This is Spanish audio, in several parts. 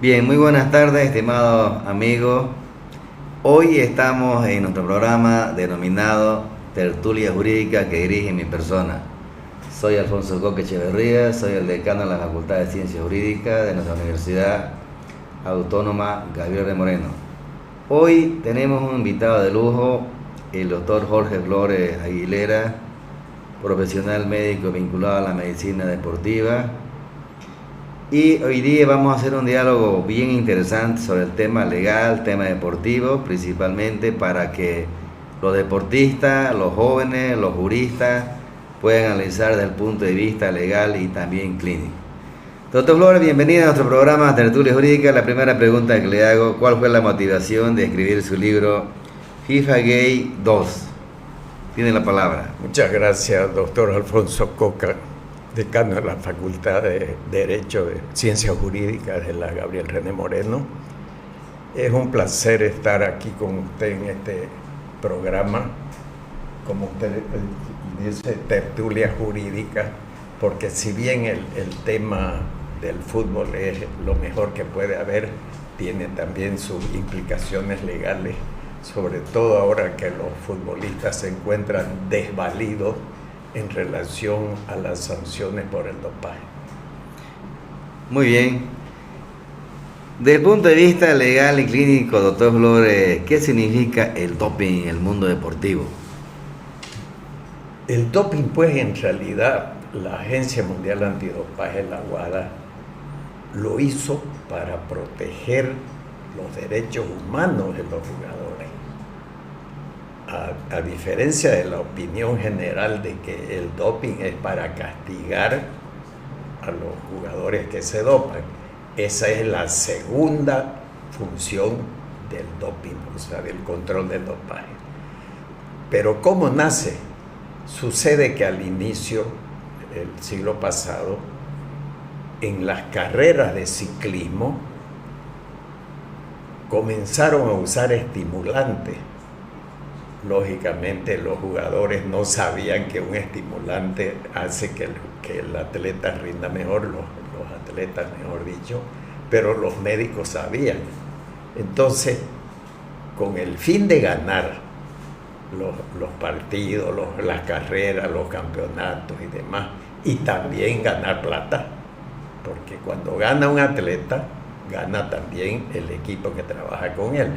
Bien, muy buenas tardes, estimados amigos. Hoy estamos en nuestro programa denominado Tertulia Jurídica que dirige mi persona. Soy Alfonso Coque Echeverría, soy el decano de la Facultad de Ciencias Jurídicas de nuestra Universidad Autónoma Gabriel de Moreno. Hoy tenemos un invitado de lujo, el doctor Jorge Flores Aguilera, profesional médico vinculado a la medicina deportiva. Y hoy día vamos a hacer un diálogo bien interesante sobre el tema legal, tema deportivo, principalmente para que los deportistas, los jóvenes, los juristas puedan analizar desde el punto de vista legal y también clínico. Doctor Flores, bienvenido a nuestro programa Tertulia Jurídica. La primera pregunta que le hago, ¿cuál fue la motivación de escribir su libro FIFA Gay 2? Tiene la palabra. Muchas gracias, doctor Alfonso Coca, decano de la Facultad de Derecho de Ciencias Jurídicas de la Gabriel René Moreno. Es un placer estar aquí con usted en este programa, como usted dice, tertulia jurídica, porque si bien el tema del fútbol es lo mejor que puede haber, tiene también sus implicaciones legales, sobre todo ahora que los futbolistas se encuentran desvalidos en relación a las sanciones por el dopaje. Muy bien. Desde el punto de vista legal y clínico, doctor Flores, ¿qué significa el doping en el mundo deportivo? El doping, pues, en realidad, la Agencia Mundial Antidopaje, la WADA, lo hizo para proteger los derechos humanos de los jugadores. A diferencia de la opinión general de que el doping es para castigar a los jugadores que se dopan, esa es la segunda función del doping, o sea, del control del dopaje. Pero ¿cómo nace? Sucede que al inicio del siglo pasado, en las carreras de ciclismo, comenzaron a usar estimulantes. Lógicamente los jugadores no sabían que un estimulante hace que el atleta rinda mejor, los atletas mejor dicho, pero los médicos sabían. Entonces, con el fin de ganar los partidos, las carreras, los campeonatos y demás, y también ganar plata, porque cuando gana un atleta, gana también el equipo que trabaja con él.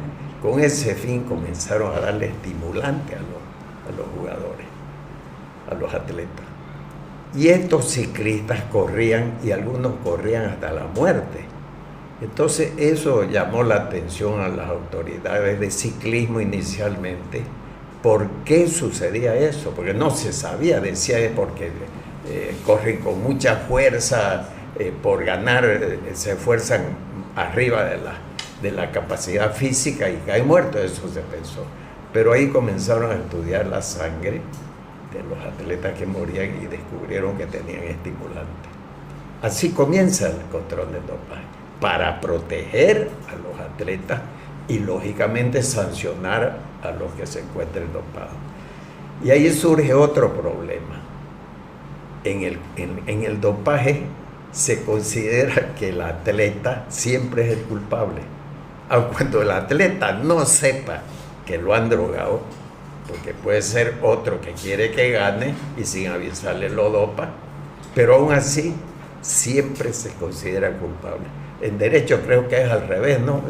Con ese fin comenzaron a darle estimulante a los jugadores, a los atletas. Y estos ciclistas corrían, y algunos corrían hasta la muerte. Entonces eso llamó la atención a las autoridades de ciclismo inicialmente. ¿Por qué sucedía eso? Porque no se sabía, decía es porque corren con mucha fuerza, por ganar se esfuerzan arriba de la capacidad física y caen muertos, eso se pensó. Pero ahí comenzaron a estudiar la sangre de los atletas que morían y descubrieron que tenían estimulantes. Así comienza el control del dopaje, para proteger a los atletas y lógicamente sancionar a los que se encuentren dopados. Y ahí surge otro problema. En el dopaje se considera que el atleta siempre es el culpable. Aun cuando el atleta no sepa que lo han drogado, porque puede ser otro que quiere que gane y sin avisarle lo dopa, pero aún así siempre se considera culpable. En derecho creo que es al revés, ¿no?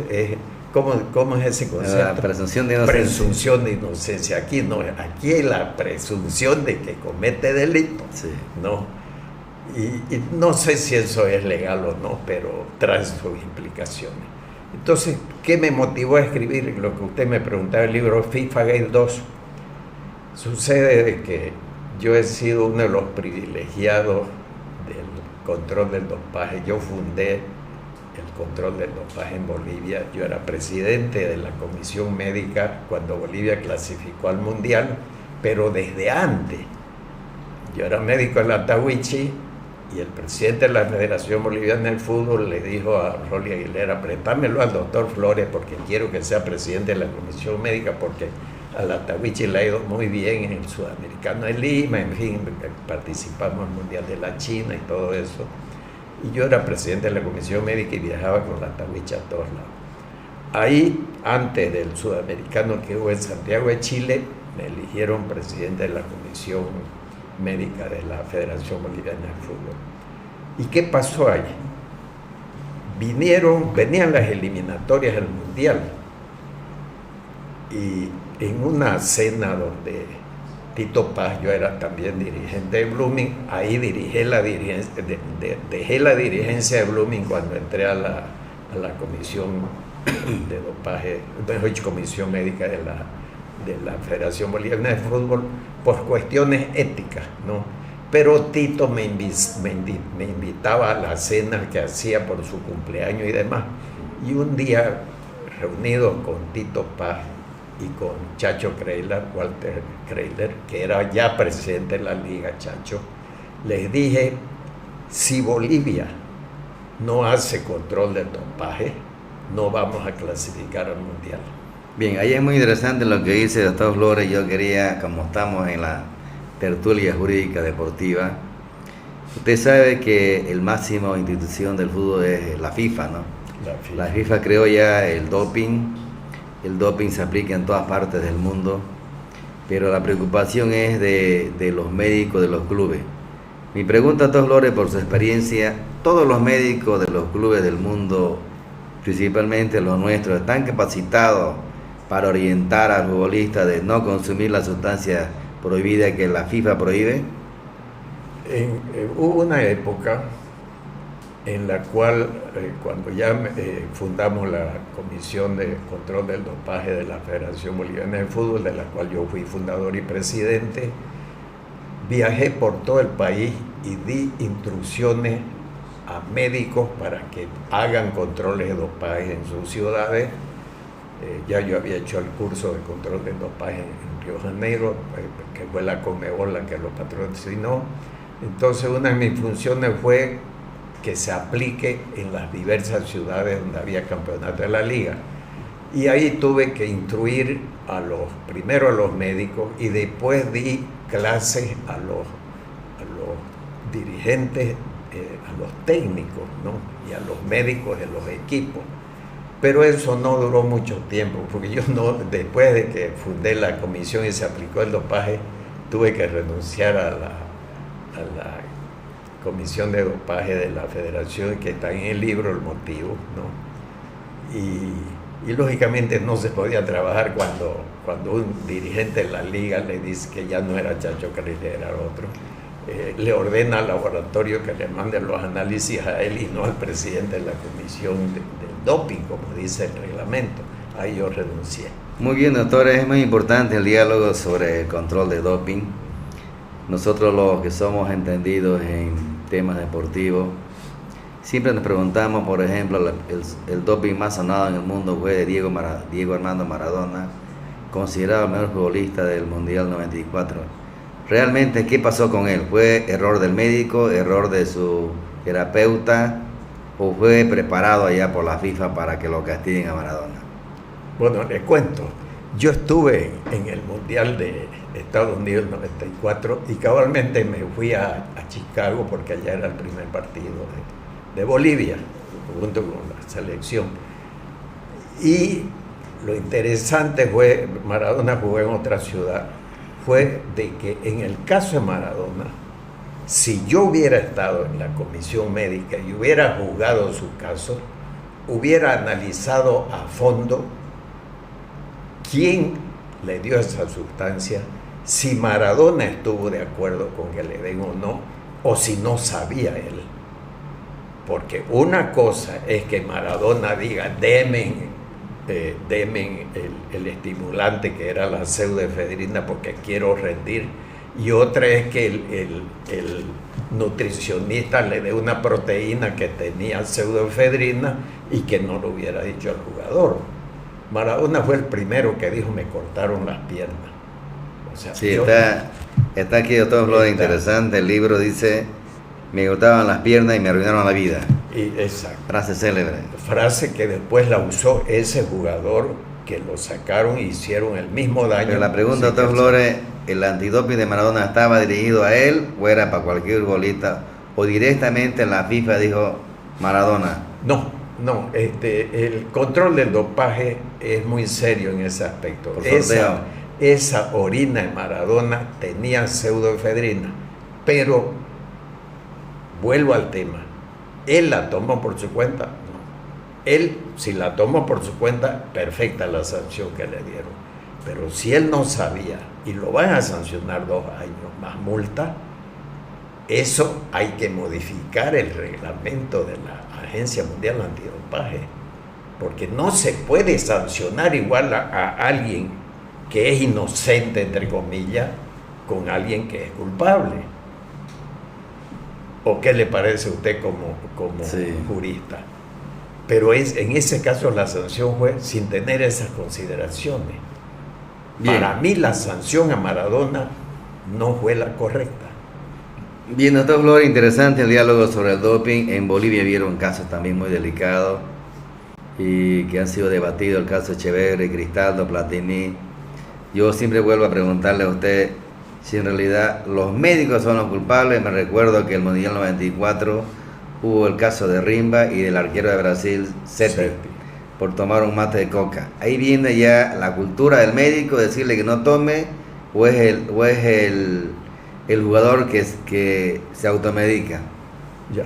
¿Cómo es ese concepto? La presunción de inocencia. Presunción de inocencia. Aquí no, aquí es la presunción de que comete delito, Sí. ¿no? Y no sé si eso es legal o no, pero trae sus implicaciones. Entonces, ¿qué me motivó a escribir lo que usted me preguntaba, el libro FIFA Gay 2? Sucede de que yo he sido uno de los privilegiados del control del dopaje. Yo fundé el control del dopaje en Bolivia. Yo era presidente de la comisión médica cuando Bolivia clasificó al Mundial, pero desde antes. Yo era médico en la Tahuichi y el presidente de la Federación Boliviana del Fútbol le dijo a Rolly Aguilera: prestámelo al doctor Flores porque quiero que sea presidente de la comisión médica, porque a la Tahuichi le ha ido muy bien en el Sudamericano de Lima, en fin, participamos en el Mundial de la China y todo eso. y yo era presidente de la comisión médica y viajaba con la tablicha a todos lados. Ahí, antes del sudamericano que hubo en Santiago de Chile, me eligieron presidente de la comisión médica de la Federación Boliviana de Fútbol. ¿Y qué pasó ahí? Venían las eliminatorias del Mundial, y en una cena donde Tito Paz, yo era también dirigente de Blooming, ahí dejé la dirigencia de Blooming cuando entré a la comisión de dopaje, comisión médica de la Federación Boliviana de Fútbol, por cuestiones éticas, ¿no? Pero Tito me invitaba a la cena que hacía por su cumpleaños y demás. Y un día, reunido con Tito Paz y con Chacho Kreidler, Walter Kreidler, que era ya presidente de la liga, Chacho, les dije, si Bolivia no hace control del dopaje, no vamos a clasificar al Mundial. Bien, ahí es muy interesante lo que dice el doctor Flores. Yo quería, como estamos en la tertulia jurídica deportiva, usted sabe que el máximo institución del fútbol es la FIFA, ¿no? La FIFA creó ya el doping se aplica en todas partes del mundo, pero la preocupación es de los médicos de los clubes. Mi pregunta a doctor Flores, por su experiencia, ¿todos los médicos de los clubes del mundo, principalmente los nuestros, están capacitados para orientar al futbolista de no consumir la sustancia prohibida que la FIFA prohíbe? Hubo una época en la cual, cuando ya fundamos la Comisión de Control del Dopaje de la Federación Boliviana de Fútbol, de la cual yo fui fundador y presidente, viajé por todo el país y di instrucciones a médicos para que hagan controles de dopaje en sus ciudades. Ya yo había hecho el curso de control de dopaje en Río Janeiro, que fue la Conmebol la que lo patrocinó. Entonces una de mis funciones fue que se aplique en las diversas ciudades donde había campeonato de la liga. Y ahí tuve que instruir primero a los médicos, y después di clases a los dirigentes, a los técnicos, ¿no? Y a los médicos de los equipos. Pero eso no duró mucho tiempo, porque yo después de que fundé la comisión y se aplicó el dopaje, tuve que renunciar a la comisión de dopaje de la federación, que está en el libro el motivo, ¿no? Y lógicamente no se podía trabajar cuando un dirigente de la liga le dice que ya no era Chacho Kreidler, era otro. Le ordena al laboratorio que le mande los análisis a él y no al presidente de la comisión del doping, como dice el reglamento. Ahí yo renuncié. Muy bien, doctor, es muy importante el diálogo sobre el control de doping. Nosotros, los que somos entendidos en temas deportivos, siempre nos preguntamos, por ejemplo, el doping más sonado en el mundo fue de Diego Armando Maradona, considerado el mejor futbolista del Mundial 94. Realmente, ¿qué pasó con él? ¿Fue error del médico, error de su terapeuta, o fue preparado allá por la FIFA para que lo castiguen a Maradona? Bueno, le cuento. Yo estuve en el Mundial de Estados Unidos 94 y cabalmente me fui a Chicago, porque allá era el primer partido de Bolivia, junto con la selección. Y lo interesante fue, Maradona jugó en otra ciudad, fue de que en el caso de Maradona, si yo hubiera estado en la comisión médica y hubiera juzgado su caso, hubiera analizado a fondo quién le dio esa sustancia, si Maradona estuvo de acuerdo con que le den o no, o si no sabía él. Porque una cosa es que Maradona diga, deme el estimulante, que era la pseudoefedrina, porque quiero rendir, y otra es que el nutricionista le dé una proteína que tenía pseudoefedrina y que no lo hubiera dicho al jugador. Maradona fue el primero que dijo, me cortaron las piernas. O sea, sí, está aquí, doctor Flores, interesante. El libro dice, me cortaban las piernas y me arruinaron la vida. Exacto. Frase célebre. Frase que después la usó ese jugador, que lo sacaron e hicieron el mismo daño. Pero la pregunta, doctor Flores, ¿el antidoping de Maradona estaba dirigido a él o era para cualquier futbolista o directamente la FIFA dijo Maradona? No, el control del dopaje es muy serio en ese aspecto. Por sorteo. Esa orina de Maradona tenía pseudoefedrina, pero vuelvo al tema. ¿Él la tomó por su cuenta? No. Él, si la tomó por su cuenta, perfecta la sanción que le dieron. Pero si él no sabía y lo van a sancionar 2 años más multa, eso hay que modificar el reglamento de la Agencia Mundial Antidopaje, porque no se puede sancionar igual a alguien que es inocente, entre comillas, con alguien que es culpable. ¿O qué le parece a usted como Sí. jurista? Pero en ese caso la sanción fue sin tener esas consideraciones. Bien. Para mí la sanción a Maradona no fue la correcta. Bien, doctor Flores, interesante el diálogo sobre el doping. En Bolivia vieron casos también muy delicados y que han sido debatidos, el caso Echeverri, Cristaldo, Platini. Yo siempre vuelvo a preguntarle a usted si en realidad los médicos son los culpables. Me recuerdo que el Mundial 94 hubo el caso de Rimba y del arquero de Brasil, Seti, por tomar un mate de coca. Ahí viene ya la cultura del médico, decirle que no tome, o es el jugador que se automedica. Ya.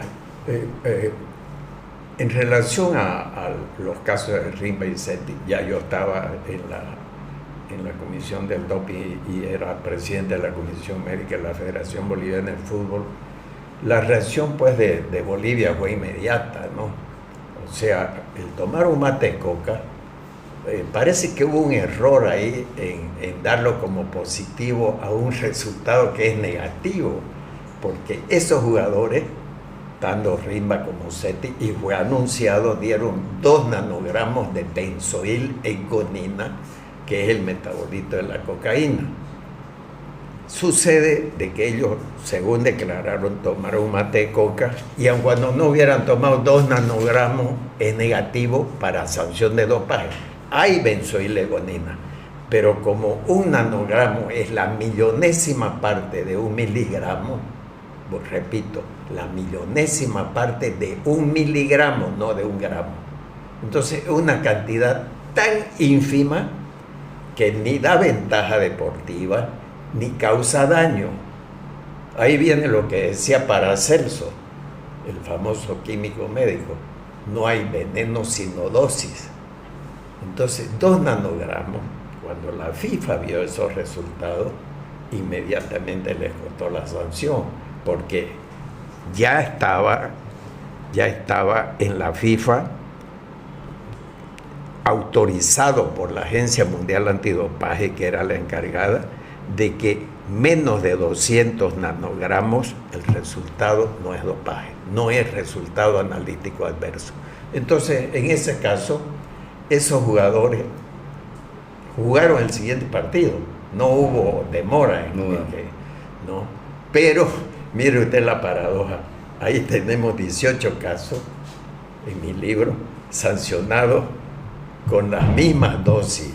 En relación a los casos de Rimba y Seti, ya yo estaba en la comisión del doping y era presidente de la comisión médica de la Federación Boliviana de Fútbol. La reacción pues de Bolivia fue inmediata, ¿no? O sea, el tomar un mate de coca, parece que hubo un error ahí en darlo como positivo a un resultado que es negativo, porque esos jugadores, tanto Rimba como Seti, y fue anunciado, dieron 2 nanogramos de benzoil-ergonina, que es el metabolito de la cocaína. Sucede de que ellos, según declararon, tomaron un mate de coca y aun cuando no hubieran tomado 2 nanogramos, es negativo para sanción de dopaje. Hay benzoilegonina, pero como 1 nanogramo es la millonésima parte de 1 miligramo, pues repito, la millonésima parte de 1 miligramo, no de 1 gramo. Entonces, una cantidad tan ínfima que ni da ventaja deportiva, ni causa daño. Ahí viene lo que decía Paracelso, el famoso químico médico: no hay veneno sino dosis. Entonces, 2 nanogramos, cuando la FIFA vio esos resultados, inmediatamente les costó la sanción, porque ya estaba en la FIFA autorizado por la Agencia Mundial Antidopaje, que era la encargada, de que menos de 200 nanogramos el resultado no es dopaje, no es resultado analítico adverso. Entonces, en ese caso, esos jugadores jugaron el siguiente partido, no hubo demora ¿no? Pero mire usted la paradoja, ahí tenemos 18 casos en mi libro sancionados con las mismas dosis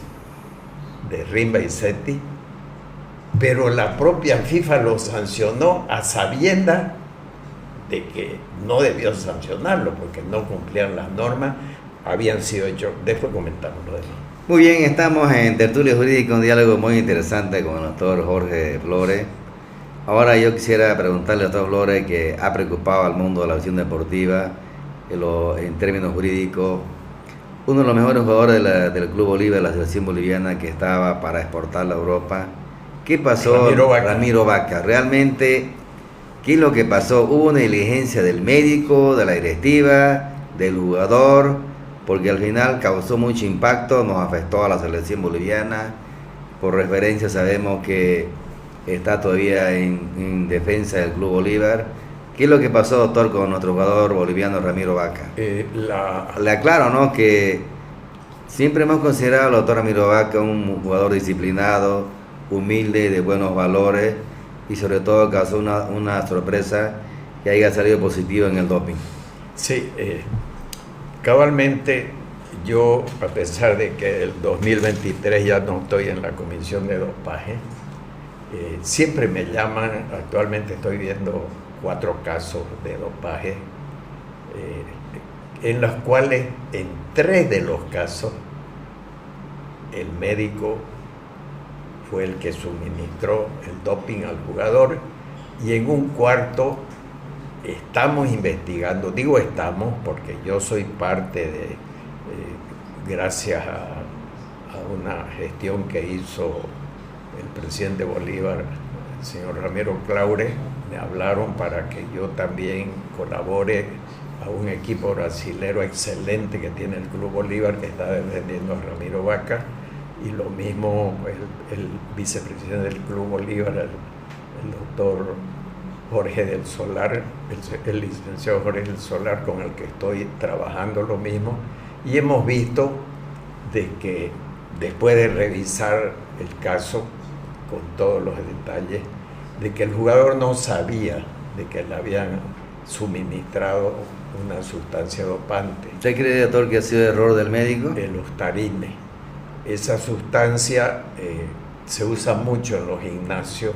de Rimba y Seti, pero la propia FIFA lo sancionó a sabiendas de que no debió sancionarlo porque no cumplían las normas, habían sido hechos. Después comentamos lo demás. Muy bien, estamos en Tertulia Jurídica, un diálogo muy interesante con el doctor Jorge Flores. Ahora yo quisiera preguntarle al doctor Flores, que ha preocupado al mundo de la acción deportiva en términos jurídicos, uno de los mejores jugadores del Club Bolívar, de la selección boliviana, que estaba para exportarla a Europa. ¿Qué pasó? Ramiro Vaca. Realmente, ¿qué es lo que pasó? ¿Hubo una negligencia del médico, de la directiva, del jugador? Porque al final causó mucho impacto, nos afectó a la selección boliviana. Por referencia sabemos que está todavía en defensa del Club Bolívar. ¿Qué es lo que pasó, doctor, con nuestro jugador boliviano Ramiro Vaca? Le aclaro, ¿no?, que siempre hemos considerado al doctor Ramiro Vaca un jugador disciplinado, humilde, de buenos valores, y sobre todo causó una sorpresa que haya salido positivo en el doping. Sí, cabalmente yo, a pesar de que el 2023 ya no estoy en la comisión de dopaje, siempre me llaman. Actualmente estoy viendo 4 casos de dopaje, en los cuales en 3 de los casos el médico fue el que suministró el doping al jugador, y en un cuarto estamos investigando, digo estamos porque yo soy parte de, gracias a una gestión que hizo el presidente Bolívar, el señor Ramiro Claure, me hablaron para que yo también colabore a un equipo brasilero excelente que tiene el Club Bolívar, que está defendiendo a Ramiro Vaca, y lo mismo el vicepresidente del Club Bolívar, el doctor Jorge del Solar, el licenciado Jorge del Solar, con el que estoy trabajando lo mismo, y hemos visto de que después de revisar el caso con todos los detalles, de que el jugador no sabía de que le habían suministrado una sustancia dopante. ¿Usted cree, doctor, que ha sido error del médico? El ostarine. Esa sustancia se usa mucho en los gimnasios,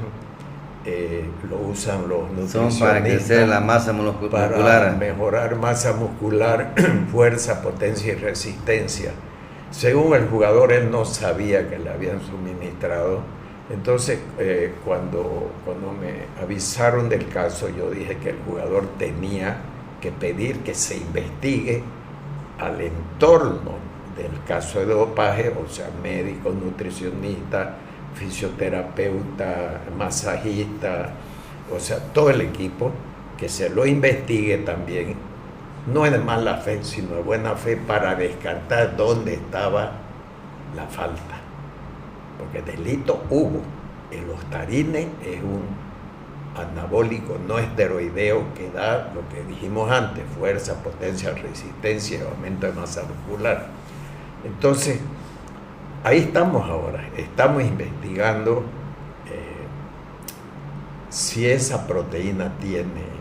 lo usan los nutricionistas. Son para crecer la masa muscular. Para mejorar masa muscular, fuerza, potencia y resistencia. Según el jugador, él no sabía que le habían suministrado. Entonces, cuando me avisaron del caso, yo dije que el jugador tenía que pedir que se investigue al entorno del caso de dopaje, o sea, médico, nutricionista, fisioterapeuta, masajista, o sea, todo el equipo, que se lo investigue también, no es de mala fe, sino de buena fe, para descartar dónde estaba la falta. Porque delito hubo. El ostarine es un anabólico no esteroideo que da lo que dijimos antes: fuerza, potencia, resistencia y aumento de masa muscular. Entonces, ahí estamos ahora, estamos investigando si esa proteína tiene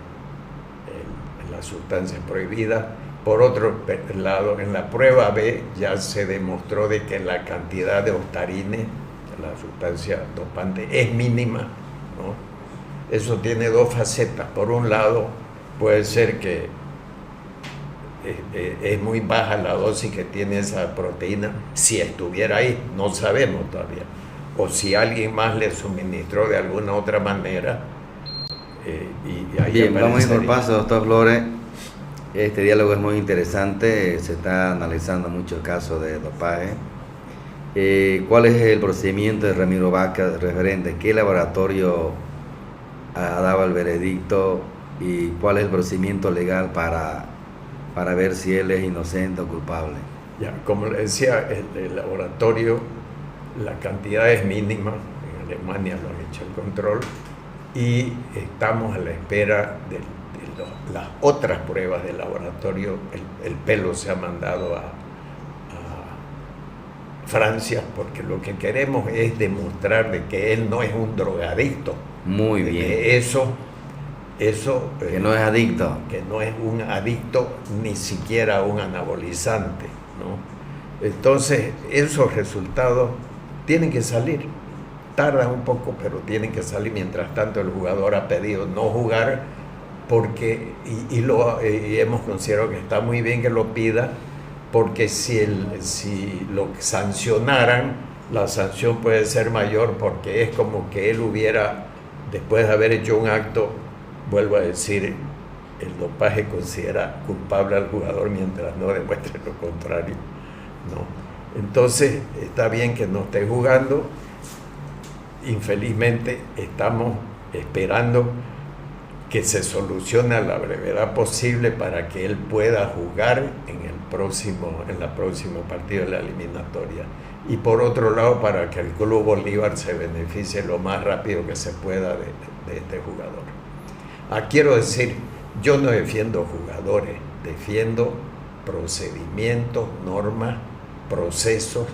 la sustancia prohibida. Por otro lado, en la prueba B ya se demostró de que la cantidad de ostarine, la sustancia dopante, es mínima, ¿no? Eso tiene 2 facetas. Por un lado, puede ser que es muy baja la dosis que tiene esa proteína, si estuviera ahí, no sabemos todavía, o si alguien más le suministró de alguna otra manera. Y ahí bien, vamos a ir por paso, doctor Flores. Este diálogo es muy interesante, se está analizando muchos casos de dopaje. ¿Cuál es el procedimiento de Ramiro Vaca referente? ¿Qué laboratorio ha dado el veredicto y cuál es el procedimiento legal para ver si él es inocente o culpable? Ya, como le decía, el laboratorio, la cantidad es mínima, en Alemania lo han hecho el control, y estamos a la espera de las otras pruebas del laboratorio. El pelo se ha mandado a Francia, porque lo que queremos es demostrar de que él no es un drogadicto. Muy bien. Eso que no es adicto. Que no es un adicto, ni siquiera un anabolizante, ¿no? Entonces, esos resultados tienen que salir. Tardan un poco, pero tienen que salir. Mientras tanto, el jugador ha pedido no jugar, porque, y hemos considerado que está muy bien que lo pida, porque si lo sancionaran, la sanción puede ser mayor, porque es como que él hubiera, después de haber hecho un acto, vuelvo a decir, el dopaje considera culpable al jugador mientras no demuestre lo contrario, ¿no? Entonces, está bien que no esté jugando. Infelizmente, estamos esperando que se solucione a la brevedad posible para que él pueda jugar en la próxima partido de la eliminatoria. Y por otro lado, para que el Club Bolívar se beneficie lo más rápido que se pueda de este jugador. Quiero decir, yo no defiendo jugadores, defiendo procedimientos, normas, procesos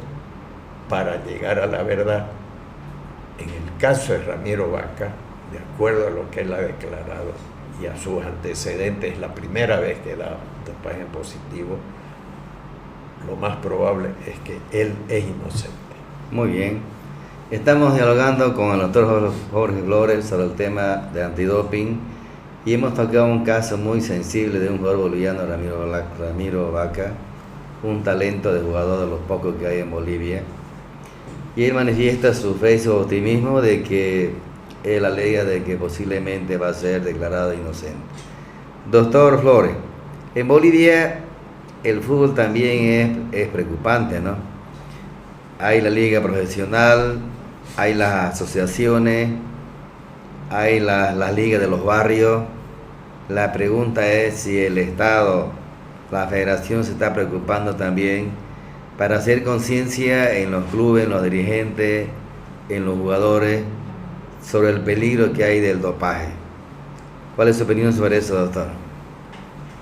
para llegar a la verdad. En el caso de Ramiro Vaca, de acuerdo a lo que él ha declarado y a sus antecedentes, es la primera vez que da dopaje positivo, lo más probable es que él es inocente. Muy bien. Estamos dialogando con el doctor Jorge Flores sobre el tema de antidoping Y hemos tocado un caso muy sensible de un jugador boliviano, Ramiro Vaca, un talento de jugador de los pocos que hay en Bolivia. Y él manifiesta su fe y su optimismo de que él alega de que posiblemente va a ser declarado inocente. Doctor Flores, en Bolivia el fútbol también es preocupante, ¿no? Hay la liga profesional, hay las asociaciones, hay las ligas de los barrios. La pregunta es si el Estado, la federación se está preocupando también para hacer conciencia en los clubes, en los dirigentes, en los jugadores, sobre el peligro que hay del dopaje. ¿Cuál es su opinión sobre eso, doctor?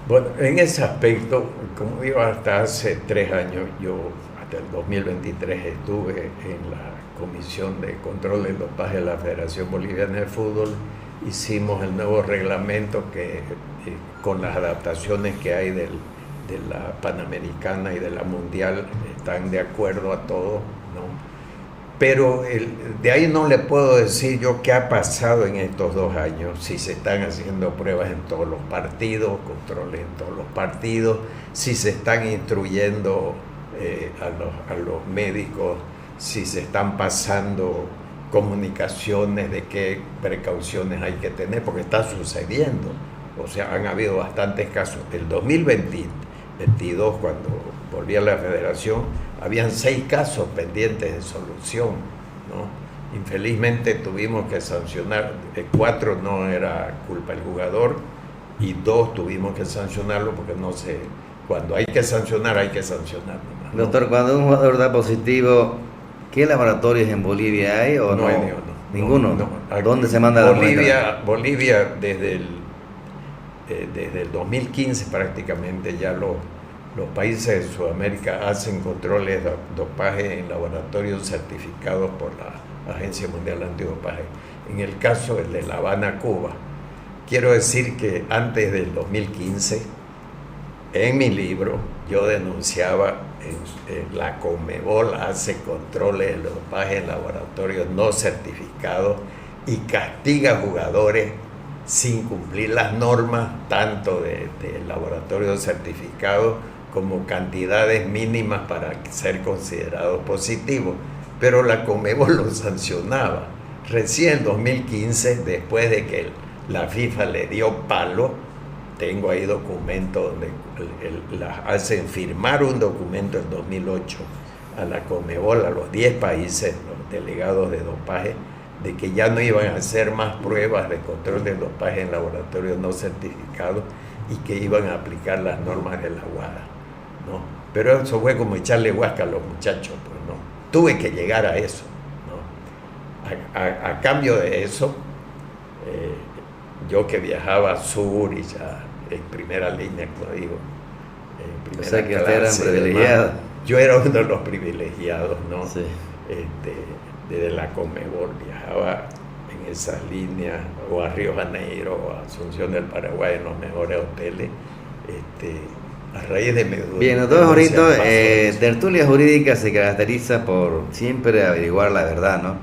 Bueno, en ese aspecto, como digo, hasta hace 3 años, yo hasta el 2023 estuve en la Comisión de Control del Dopaje de la Federación Boliviana de Fútbol. Hicimos el nuevo reglamento que, con las adaptaciones que hay de la Panamericana y de la Mundial, están de acuerdo a todo, ¿no? Pero de ahí no le puedo decir yo qué ha pasado en estos 2 años, si se están haciendo pruebas en todos los partidos, controles en todos los partidos, si se están instruyendo a los médicos, si se están pasando comunicaciones de qué precauciones hay que tener, porque está sucediendo. O sea, han habido bastantes casos. El 2022, cuando volví a la federación, habían 6 casos pendientes de solución, ¿no? Infelizmente tuvimos que sancionar, 4 no era culpa del jugador y 2 tuvimos que sancionarlo porque no sé, cuando hay que sancionar, nomás, ¿no? Doctor, cuando un jugador da positivo, ¿qué laboratorios en Bolivia hay o no? Hay ninguno. No. ¿Dónde se manda la muestra? Bolivia desde el 2015 prácticamente ya los países de Sudamérica hacen controles de dopaje en laboratorios certificados por la Agencia Mundial Antidopaje. En el caso de La Habana, Cuba, quiero decir que antes del 2015, en mi libro, yo denunciaba en la Conmebol hace controles de dopaje en laboratorios no certificados y castiga jugadores sin cumplir las normas, tanto de laboratorios certificados como cantidades mínimas para ser considerados positivos. Pero la Conmebol lo sancionaba. Recién en 2015, después de que la FIFA le dio palo, tengo ahí documentos donde hacen firmar un documento en 2008 a la Conmebol, a los 10 países, los delegados de dopaje, de que ya no iban a hacer más pruebas de control de dopaje en laboratorios no certificados y que iban a aplicar las normas de la WADA, ¿no? Pero eso fue como echarle huasca a los muchachos, pues, ¿no? Tuve que llegar a eso, ¿no? A cambio de eso, yo que viajaba al sur y ya en primera línea, como digo, en primera o sea que clase, eran privilegiados. Yo era uno de los privilegiados, ¿no? Sí. Desde la Conmebol viajaba en esas líneas, o a Río Janeiro, o a Asunción del Paraguay, en los mejores hoteles, a raíz de mi... Bien, doctor Jorito, Tertulia Jurídica se caracteriza por siempre averiguar la verdad, ¿no?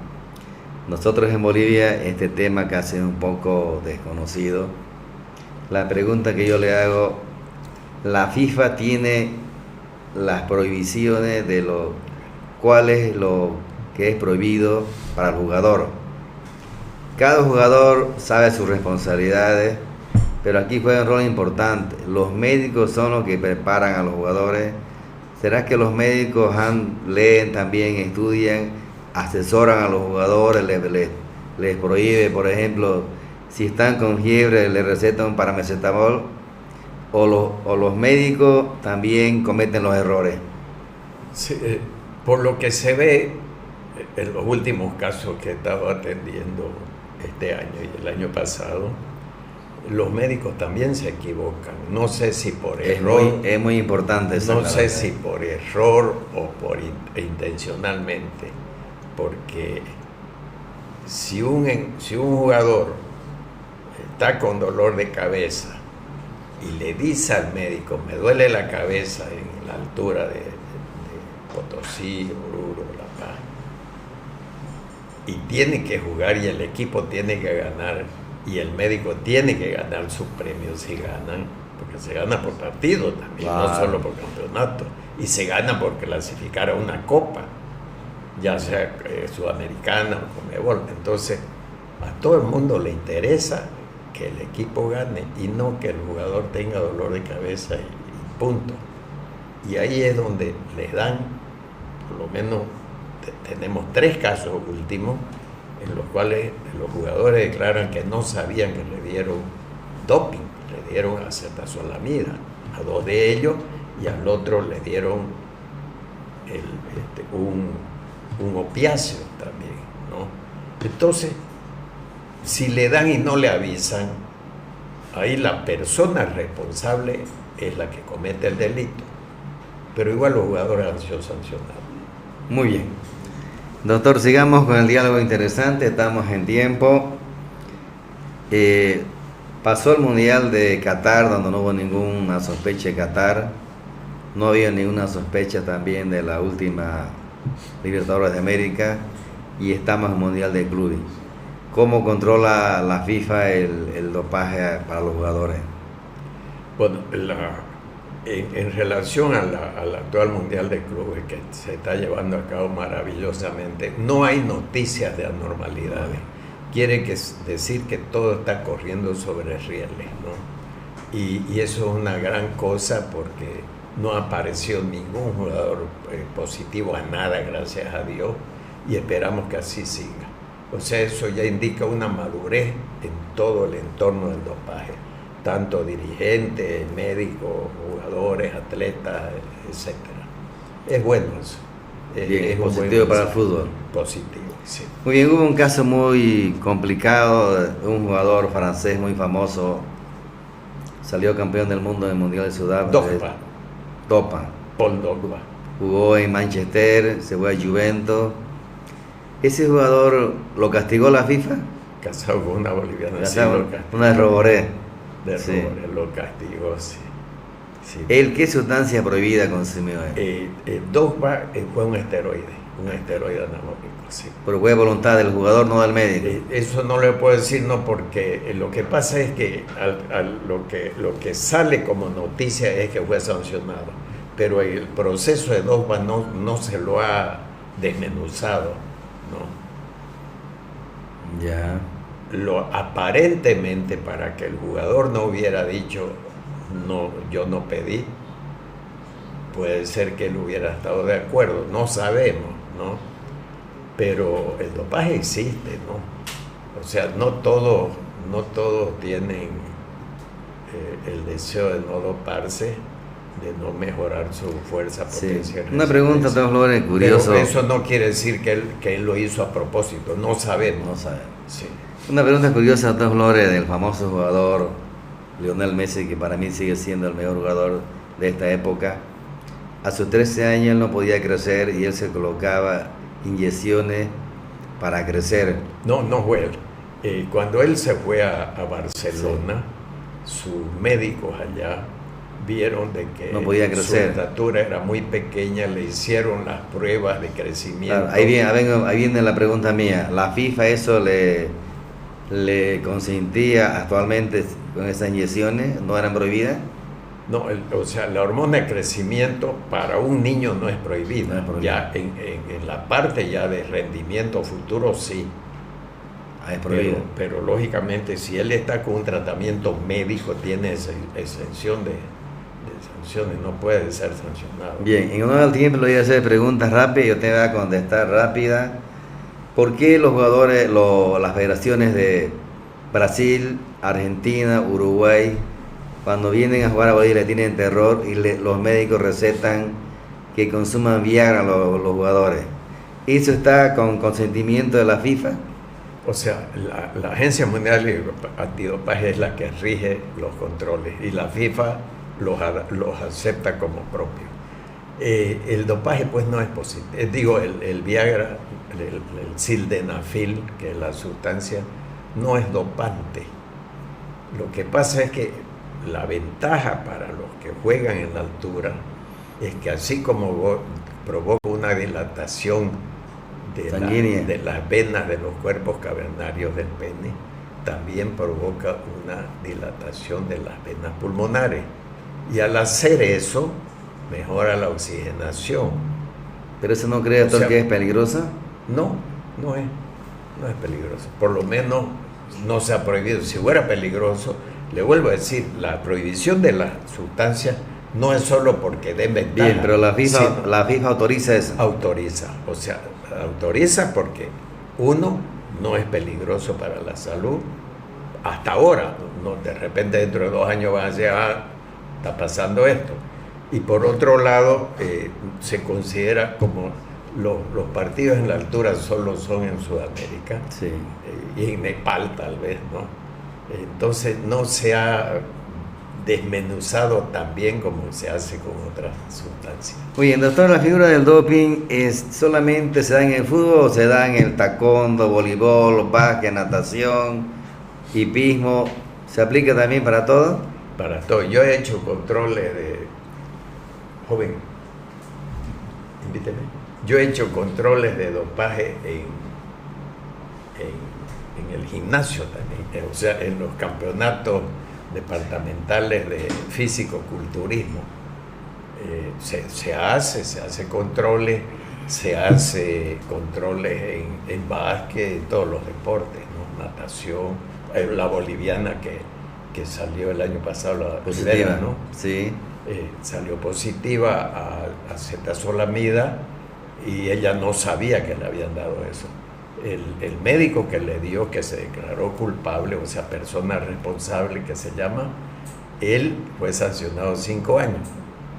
Nosotros en Bolivia este tema casi es un poco desconocido. La pregunta que yo le hago, la FIFA tiene las prohibiciones de cuál es lo que es prohibido para el jugador. Cada jugador sabe sus responsabilidades, pero aquí juega un rol importante. Los médicos son los que preparan a los jugadores. ¿Será que los médicos leen también, estudian, asesoran a los jugadores, les prohíbe, por ejemplo, si están con fiebre, les recetan un paracetamol? ¿O los médicos también cometen los errores? Sí, por lo que se ve en los últimos casos que he estado atendiendo este año y el año pasado, los médicos también se equivocan. No sé si por error. Es muy importante eso. No sé si por error o intencionalmente. Porque si un jugador está con dolor de cabeza y le dice al médico, me duele la cabeza en la altura de Potosí, Oruro, La Paz, y tiene que jugar y el equipo tiene que ganar, y el médico tiene que ganar sus premios si ganan, porque se gana por partido también, Claro. no solo por campeonato, y se gana por clasificar a una copa, ya sea sudamericana o Conmebol. Entonces, a todo el mundo le interesa que el equipo gane y no que el jugador tenga dolor de cabeza y punto. Y ahí es donde le dan, por lo menos tenemos 3 casos últimos, en los cuales los jugadores declaran que no sabían que le dieron doping, le dieron acetazolamida a 2 de ellos, y al otro le dieron un opiáceo también, ¿no? Entonces, si le dan y no le avisan, ahí la persona responsable es la que comete el delito, pero igual los jugadores han sido sancionados. Muy bien. Doctor, sigamos con el diálogo interesante, estamos en tiempo. Pasó el Mundial de Qatar, donde no hubo ninguna sospecha de Qatar, no había ninguna sospecha también de la última Libertadores de América, y estamos en el Mundial de Clubes. ¿Cómo controla la FIFA el dopaje para los jugadores? Bueno, en relación al actual Mundial de Clubes que se está llevando a cabo maravillosamente, no hay noticias de anormalidades. Quiere decir que todo está corriendo sobre rieles, ¿no? Y eso es una gran cosa, porque no apareció ningún jugador positivo a nada, gracias a Dios, y esperamos que así siga. O sea, eso ya indica una madurez en todo el entorno del dopaje, tanto dirigentes, médicos, jugadores, atletas, etc. Es bueno eso. Bien, es positivo para el fútbol. Positivo, sí. Muy bien, hubo un caso muy complicado de un jugador francés muy famoso, salió campeón del mundo en el Mundial de Sudáfrica. Dopa. Paul Dogba. Jugó en Manchester, se fue a Juventus. ¿Ese jugador lo castigó la FIFA? Casado con una boliviana. Casado, sí, una de Roboré. Sí. Lo castigó, sí. Sí. ¿Qué sustancia prohibida consumió él? Dogba fue un esteroide anabólico, sí. Pero fue voluntad del jugador, no del médico. Eso no le puedo decir, no, porque lo que pasa es que lo que sale como noticia es que fue sancionado, pero el proceso de Dogba no se lo ha desmenuzado, ¿no? Ya. Aparentemente, para que el jugador no hubiera dicho, no, yo no pedí, puede ser que él hubiera estado de acuerdo, no sabemos, ¿no? Pero el dopaje existe, ¿no? O sea, no todos tienen el deseo de no doparse, de no mejorar su fuerza, potencia. Sí. Una pregunta, Don Flores, curioso. Pero eso no quiere decir que él lo hizo a propósito, no sabemos. No sabemos. Sí. Una pregunta curiosa, Don Flores, del famoso jugador Lionel Messi, que para mí sigue siendo el mejor jugador de esta época. A sus 13 años él no podía crecer y él se colocaba inyecciones para crecer. No fue él. Cuando él se fue a Barcelona, sus médicos allá vieron de que no podía crecer. Su estatura era muy pequeña, le hicieron las pruebas de crecimiento. Claro, ahí viene la pregunta mía. ¿La FIFA eso le consentía actualmente con esas inyecciones? ¿No eran prohibidas? No, o sea, la hormona de crecimiento para un niño no es prohibida. No es prohibida. Ya en la parte ya de rendimiento futuro sí. Es prohibido. Pero lógicamente, si él está con un tratamiento médico, tiene exención de sanciones, no puede ser sancionado. Bien, en honor al tiempo le voy a hacer preguntas rápidas y usted va a contestar rápida. ¿Por qué los jugadores, las federaciones de Brasil, Argentina, Uruguay, cuando vienen a jugar a Bolivia le tienen terror y los médicos recetan que consuman Viagra los jugadores? ¿Eso está con consentimiento de la FIFA? O sea, la Agencia Mundial Antidopaje es la que rige los controles y la FIFA los acepta como propios. El dopaje pues no es posible. Digo, el Viagra, el sildenafil, que es la sustancia, no es dopante. Lo que pasa es que la ventaja para los que juegan en la altura es que así como provoca una dilatación de las venas de los cuerpos cavernarios del pene, también provoca una dilatación de las venas pulmonares. Y al hacer eso, mejora la oxigenación. ¿Pero eso no cree, doctor, que es peligroso? No, no es peligroso. Por lo menos no se ha prohibido. Si fuera peligroso, le vuelvo a decir, la prohibición de las sustancias no es solo porque den ventaja. Bien, pero la FIFA autoriza eso. Autoriza, o sea, autoriza porque uno, no es peligroso para la salud. Hasta ahora, no, de repente dentro de 2 años van a decir, está pasando esto. Y por otro lado, se considera como los partidos en la altura solo son en Sudamérica, sí, y en Nepal tal vez, ¿no? Entonces no se ha desmenuzado tan bien como se hace con otras sustancias. Oye, doctor, ¿la figura del doping solamente se da en el fútbol o se da en el taekwondo, voleibol, básquet, natación, hipismo? ¿Se aplica también para todo? Para todo. Yo he hecho controles de... Joven, invíteme. Yo he hecho controles de dopaje en el gimnasio también, o sea, en los campeonatos departamentales de físico-culturismo. Se hace controles, se hace controles en básquet, en todos los deportes, ¿no? Natación, la boliviana que salió el año pasado, la positiva, ¿no? Sí. Salió positiva a acetazolamida y ella no sabía que le habían dado eso. El médico que le dio, que se declaró culpable, o sea, persona responsable que se llama, él fue sancionado 5 años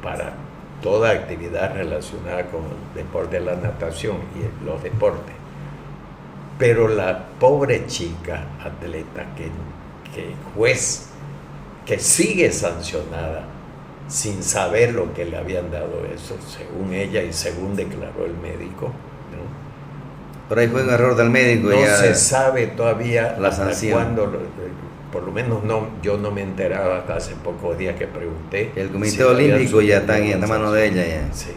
para toda actividad relacionada con el deporte de la natación y los deportes. Pero la pobre chica atleta, que juez, que sigue sancionada sin saber lo que le habían dado eso, según ella y según declaró el médico, ¿no? Por ahí fue un error del médico. No ya se sabe todavía la hasta sanción. cuándo, por lo menos no, yo no me enteraba hasta hace pocos días que pregunté. El Comité Olímpico ya está en la mano de ella ya. Sí.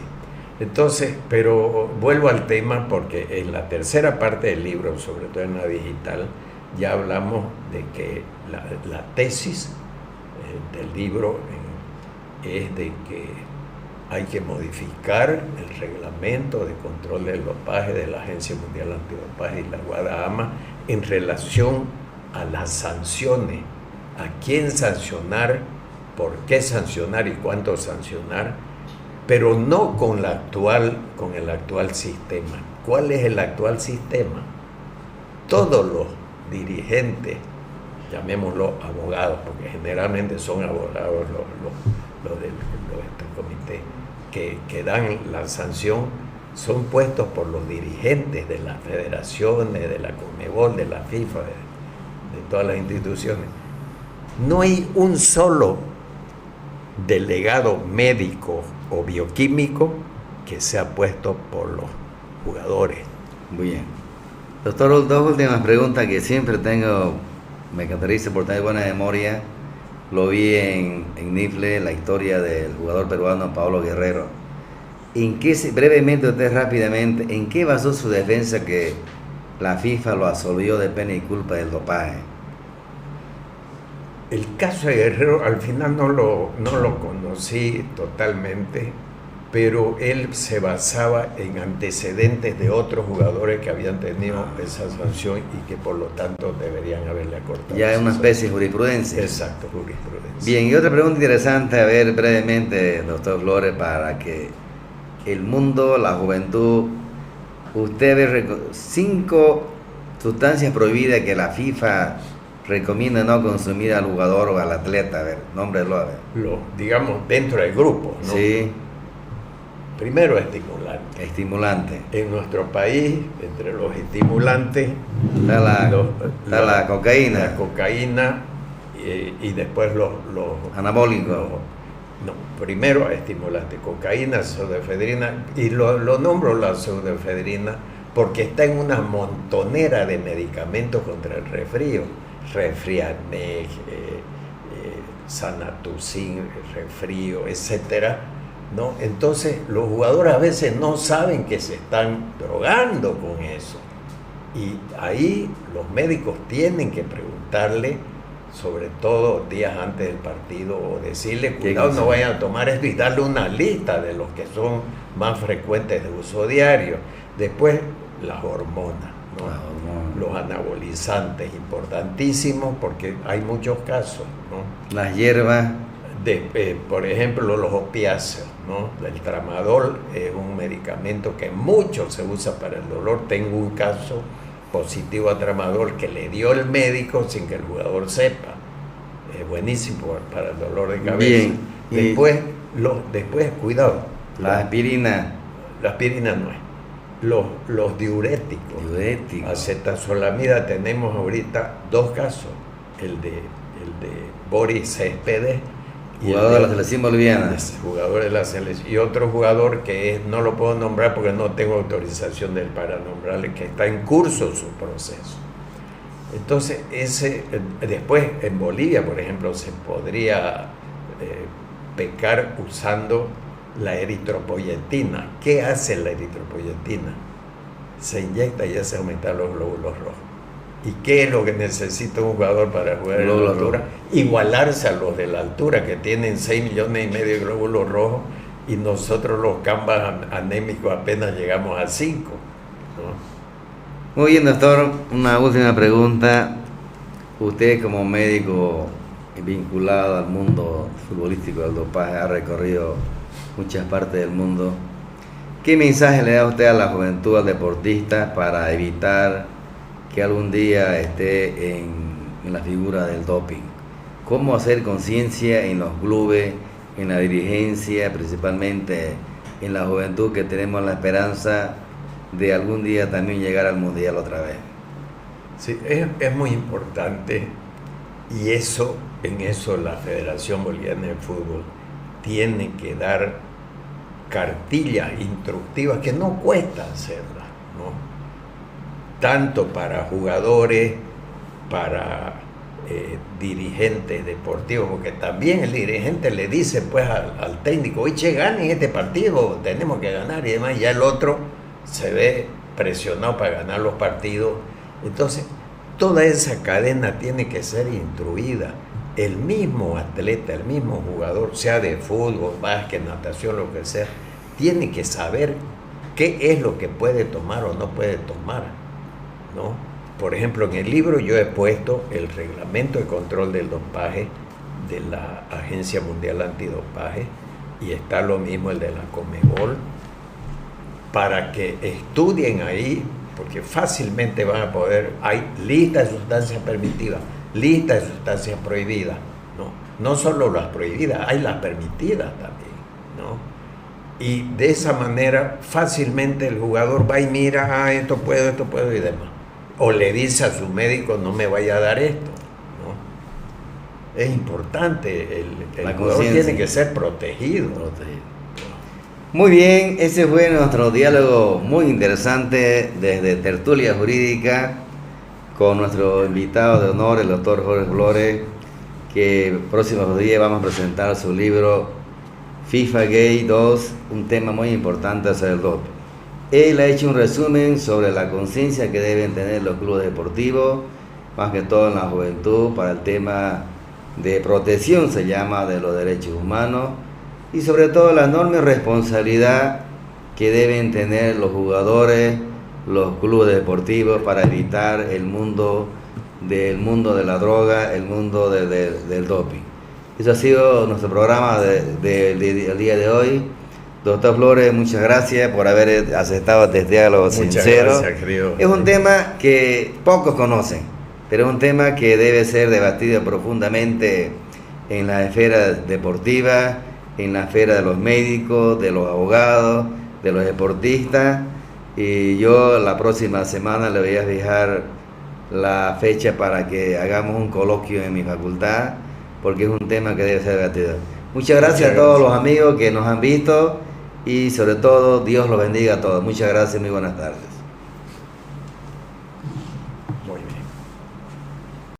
Entonces, pero vuelvo al tema porque en la tercera parte del libro, sobre todo en la digital, ya hablamos de que la tesis del libro es de que hay que modificar el reglamento de control del dopaje de la Agencia Mundial Antidopaje y la WADA-AMA en relación a las sanciones, a quién sancionar, por qué sancionar y cuánto sancionar, pero no con el actual sistema. ¿Cuál es el actual sistema? Todos los dirigentes, llamémoslo abogados, porque generalmente son abogados los del comité, que dan la sanción, son puestos por los dirigentes de las federaciones, de la CONMEBOL, de la FIFA, de todas las instituciones. No hay un solo delegado médico o bioquímico que sea puesto por los jugadores. Muy bien. Doctor, 2 últimas preguntas que siempre tengo, me caracteriza por tener buena memoria. Lo vi en Nifle, la historia del jugador peruano Pablo Guerrero. Brevemente, usted rápidamente, ¿en qué basó su defensa que la FIFA lo absolvió de pena y culpa del dopaje? El caso de Guerrero al final no lo conocí totalmente, pero él se basaba en antecedentes de otros jugadores que habían tenido esa sanción y que por lo tanto deberían haberle acortado. Ya es una especie de jurisprudencia. Exacto, jurisprudencia. Bien, y otra pregunta interesante, a ver brevemente, doctor Flores, para que el mundo, la juventud, usted ve 5 sustancias prohibidas que la FIFA recomienda no consumir al jugador o al atleta, a ver, nómbrelo, a ver. Digamos, dentro del grupo, ¿no? Sí. Primero, estimulante. Estimulante. En nuestro país, entre los estimulantes, está la cocaína. La cocaína y después los anabólicos. No, primero estimulante, cocaína, pseudoefedrina, y lo nombro la pseudoefedrina porque está en una montonera de medicamentos contra el resfrío. Refrianeg, Sanatucin, resfrío, etcétera, ¿no? Entonces los jugadores a veces no saben que se están drogando con eso, Y ahí los médicos tienen que preguntarle, sobre todo días antes del partido, o decirle, cuidado, no vayan a tomar esto, y darle una lista de los que son más frecuentes de uso diario. Después, las hormonas, ¿no? Los anabolizantes, importantísimos, porque hay muchos casos, ¿no? Las hierbas. Por ejemplo, los opiáceos, ¿no? El tramadol es un medicamento que mucho se usa para el dolor. Tengo un caso positivo a tramadol que le dio el médico sin que el jugador sepa. Es buenísimo para el dolor de cabeza. Bien. Después, cuidado. La aspirina. La aspirina no es. Los diuréticos. Acetazolamida, tenemos ahorita 2 casos. El de Boris Céspedes, jugador de la selección boliviana. Jugador de la selección. Y otro jugador que no lo puedo nombrar porque no tengo autorización de él para nombrarle, que está en curso su proceso. Entonces, después en Bolivia, por ejemplo, se podría pecar usando la eritropoyetina. ¿Qué hace la eritropoyetina? Se inyecta y hace aumentar los glóbulos rojos. ¿Y qué es lo que necesita un jugador para jugar en la altura? Igualarse a los de la altura, que tienen 6,5 millones de glóbulos rojos, y nosotros los cambas anémicos apenas llegamos a 5, ¿no? Muy bien, doctor. Una última pregunta. Usted, como médico vinculado al mundo futbolístico del dopaje, ha recorrido muchas partes del mundo. ¿Qué mensaje le da usted a la juventud, al deportista, para evitar que algún día esté en la figura del doping? ¿Cómo hacer conciencia en los clubes, en la dirigencia, principalmente en la juventud, que tenemos la esperanza de algún día también llegar al mundial otra vez? Sí, es muy importante, y en eso la Federación Boliviana de Fútbol tiene que dar cartillas instructivas que no cuesta hacerlas, ¿no? Tanto para jugadores, para dirigentes deportivos, porque también el dirigente le dice pues al técnico, oye, ganen este partido, tenemos que ganar y demás, y ya el otro se ve presionado para ganar los partidos. Entonces, toda esa cadena tiene que ser instruida. El mismo atleta, el mismo jugador, sea de fútbol, básquet, natación, lo que sea, tiene que saber qué es lo que puede tomar o no puede tomar, ¿no? Por ejemplo, en el libro yo he puesto el reglamento de control del dopaje de la Agencia Mundial Antidopaje, y está lo mismo el de la Conmebol, para que estudien ahí, porque fácilmente van a poder. Hay lista de sustancias permitidas, lista de sustancias prohibidas, ¿no? No solo las prohibidas, hay las permitidas también, ¿no? Y de esa manera fácilmente el jugador va y mira, esto puedo y demás. O le dice a su médico, no me vaya a dar esto, ¿no? Es importante, el jugador tiene que ser protegido. Muy bien, ese fue nuestro diálogo muy interesante desde Tertulia Jurídica con nuestro invitado de honor, el doctor Jorge Flores, que próximos días vamos a presentar su libro FIFA Gate 2, un tema muy importante sobre el doping. Él ha hecho un resumen sobre la conciencia que deben tener los clubes deportivos, más que todo en la juventud, para el tema de protección, se llama, de los derechos humanos, y sobre todo la enorme responsabilidad que deben tener los jugadores, los clubes deportivos, para evitar el mundo de la droga, el mundo del doping. Eso ha sido nuestro programa del día de hoy. Doctor Flores, muchas gracias por haber aceptado este diálogo sincero. Gracias, querido. Es un tema que pocos conocen, pero es un tema que debe ser debatido profundamente en la esfera deportiva, en la esfera de los médicos, de los abogados, de los deportistas. Y yo la próxima semana le voy a fijar la fecha para que hagamos un coloquio en mi facultad, porque es un tema que debe ser debatido. Muchas gracias a todos los amigos que nos han visto, y sobre todo Dios los bendiga a todos. Muchas gracias y muy buenas tardes.